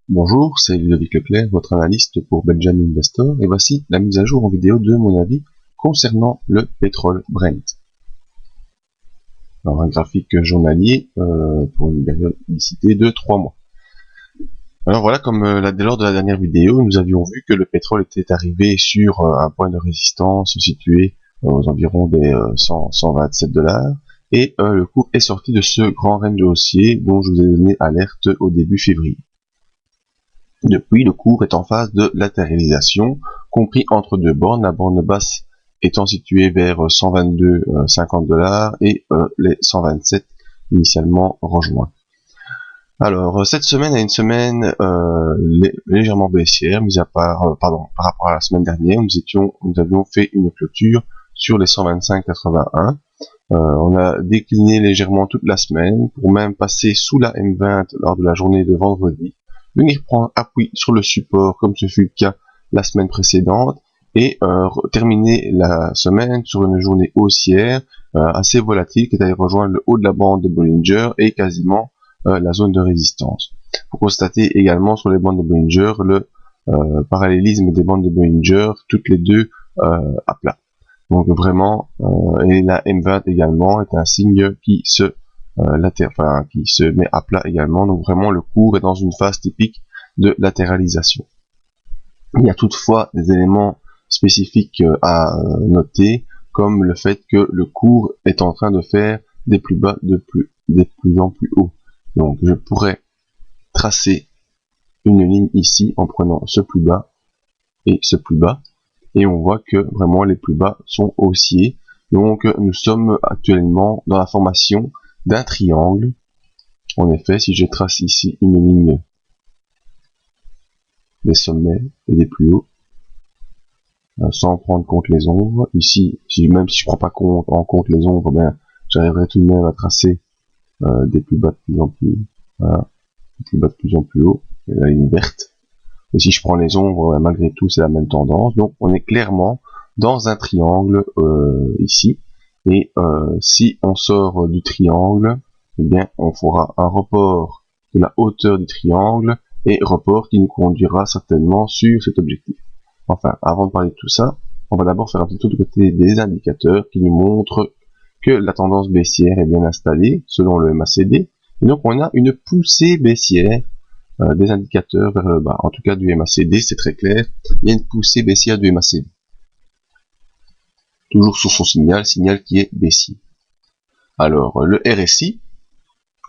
Bonjour, c'est Ludovic Leclerc, votre analyste pour Belgian Investor, et voici la mise à jour en vidéo de mon avis concernant le pétrole Brent. Alors un graphique journalier pour une périodicité de 3 mois. Alors voilà, comme lors de la dernière vidéo, nous avions vu que le pétrole était arrivé sur un point de résistance situé aux environs des 127 $, et le cours est sorti de ce grand range haussier dont je vous ai donné alerte au début février. Depuis, le cours est en phase de latéralisation, compris entre deux bornes, la borne basse étant située vers 122,50 $ et les 127 initialement rejoints. Alors, cette semaine est une semaine légèrement baissière, par rapport à la semaine dernière, nous avions fait une clôture sur les 125,81. On a décliné légèrement toute la semaine, pour même passer sous la M20 lors de la journée de vendredi, venir prendre appui sur le support comme ce fut le cas la semaine précédente et terminer la semaine sur une journée haussière assez volatile qui est allée rejoindre le haut de la bande de Bollinger et quasiment la zone de résistance. Pour constater également sur les bandes de Bollinger le parallélisme des bandes de Bollinger, toutes les deux à plat. Donc vraiment, et la M20 également est un signe qui se met à plat également, donc vraiment le cours est dans une phase typique de latéralisation. Il y a toutefois des éléments spécifiques à noter, comme le fait que le cours est en train de faire des plus bas de plus en plus haut. Donc je pourrais tracer une ligne ici en prenant ce plus bas et ce plus bas, et on voit que vraiment les plus bas sont haussiers. Donc nous sommes actuellement dans la formation d'un triangle. En effet, si je trace ici une ligne des sommets et des plus hauts, sans prendre compte les ombres, ici, même si je ne prends pas en compte les ombres, ben, j'arriverai tout de même à tracer des plus bas de plus en plus, voilà, des plus bas de plus en plus haut, et la ligne verte. Et si je prends les ombres, malgré tout, c'est la même tendance. Donc, on est clairement dans un triangle ici. Et si on sort du triangle, eh bien, on fera un report de la hauteur du triangle et report qui nous conduira certainement sur cet objectif. Enfin, avant de parler de tout ça, on va d'abord faire un petit tour du côté des indicateurs qui nous montrent que la tendance baissière est bien installée selon le MACD. Et donc, on a une poussée baissière des indicateurs vers le bas. En tout cas, du MACD, c'est très clair. Il y a une poussée baissière du MACD. Toujours sur son signal qui est baissier. Alors, le RSI,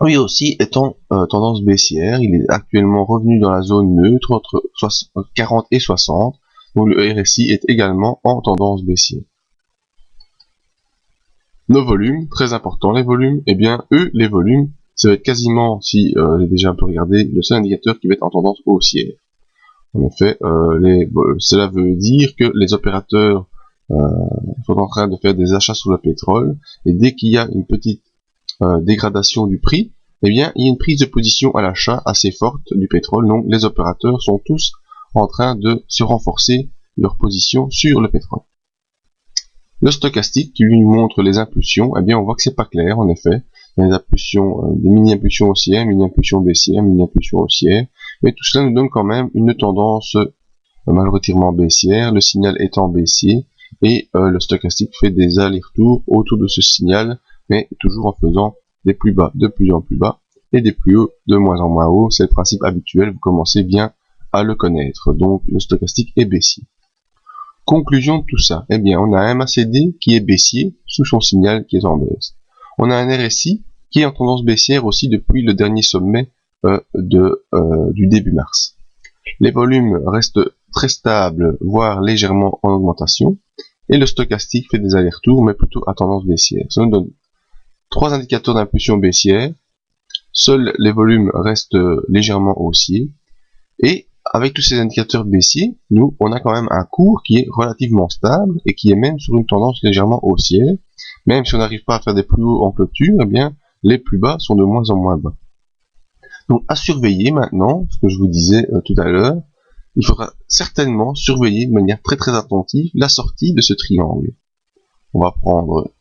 lui aussi est en tendance baissière. Il est actuellement revenu dans la zone neutre entre 40 et 60. Donc le RSI est également en tendance baissière. Nos volumes, très important les volumes, eh bien les volumes, ça va être quasiment, si j'ai déjà un peu regardé, le seul indicateur qui va être en tendance haussière. En effet, cela veut dire que les opérateurs sont en train de faire des achats sur le pétrole, et dès qu'il y a une petite dégradation du prix, eh bien, il y a une prise de position à l'achat assez forte du pétrole, donc les opérateurs sont tous en train de se renforcer leur position sur le pétrole. Le stochastique qui lui montre les impulsions, eh bien, on voit que c'est pas clair, en effet. Il y a des impulsions, des mini-impulsions haussières, mini-impulsions baissières, mini-impulsions haussières, mais tout cela nous donne quand même une tendance majoritairement baissière, le signal étant baissier, et le stochastique fait des allers-retours autour de ce signal, mais toujours en faisant des plus bas de plus en plus bas, et des plus hauts de moins en moins hauts. C'est le principe habituel, vous commencez bien à le connaître. Donc le stochastique est baissier. Conclusion de tout ça, eh bien on a un MACD qui est baissier sous son signal qui est en baisse. On a un RSI qui est en tendance baissière aussi depuis le dernier sommet du début mars. Les volumes restent très stables, voire légèrement en augmentation, et le stochastique fait des allers-retours, mais plutôt à tendance baissière. Ça nous donne 3 indicateurs d'impulsion baissière, seuls les volumes restent légèrement haussiers, et avec tous ces indicateurs baissiers, on a quand même un cours qui est relativement stable, et qui est même sur une tendance légèrement haussière. Même si on n'arrive pas à faire des plus hauts en clôture, eh bien, les plus bas sont de moins en moins bas. Donc à surveiller maintenant, ce que je vous disais tout à l'heure, il faudra certainement surveiller de manière très très attentive la sortie de ce triangle. On va prendre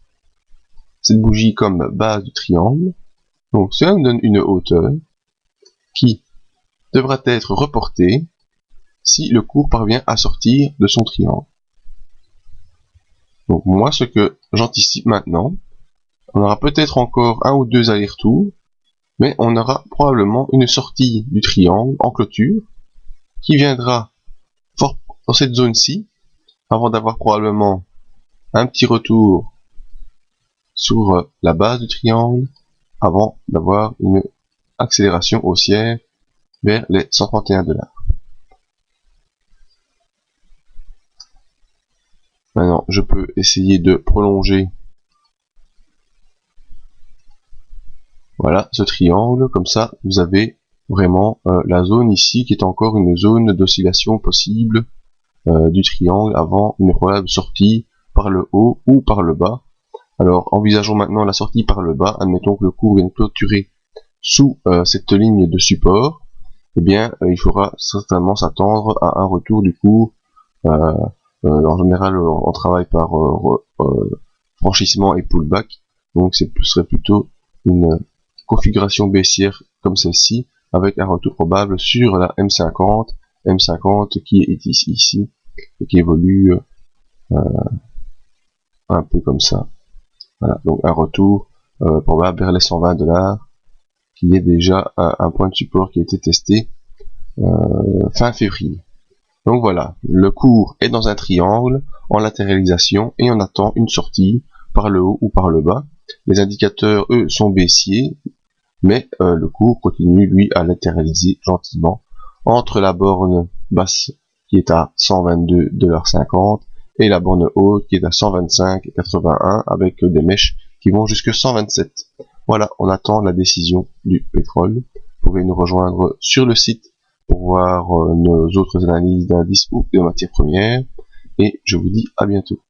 cette bougie comme base du triangle. Donc cela nous donne une hauteur qui devra être reporté si le cours parvient à sortir de son triangle. Donc moi, ce que j'anticipe maintenant, on aura peut-être encore un ou deux allers-retours, mais on aura probablement une sortie du triangle en clôture qui viendra fort dans cette zone-ci, avant d'avoir probablement un petit retour sur la base du triangle, avant d'avoir une accélération haussière vers les $131. Maintenant, je peux essayer de prolonger voilà ce triangle, comme ça vous avez vraiment la zone ici qui est encore une zone d'oscillation possible du triangle avant une probable sortie par le haut ou par le bas. Alors envisageons maintenant la sortie par le bas, admettons que le cours vienne clôturer sous cette ligne de support, eh bien il faudra certainement s'attendre à un retour du cours. En général on travaille par franchissement et pullback, donc ce serait plutôt une configuration baissière comme celle-ci, avec un retour probable sur la M50 qui est ici et qui évolue un peu comme ça. Voilà, donc un retour probable vers les $120, qui est déjà un point de support qui a été testé fin février. Donc voilà, le cours est dans un triangle en latéralisation et on attend une sortie par le haut ou par le bas. Les indicateurs, eux, sont baissiers, mais le cours continue, lui, à latéraliser gentiment entre la borne basse qui est à $122,50 et la borne haute qui est à 125,81 avec des mèches qui vont jusque 127. Voilà, on attend la décision du pétrole. Vous pouvez nous rejoindre sur le site pour voir nos autres analyses d'indices ou de matières premières. Et je vous dis à bientôt.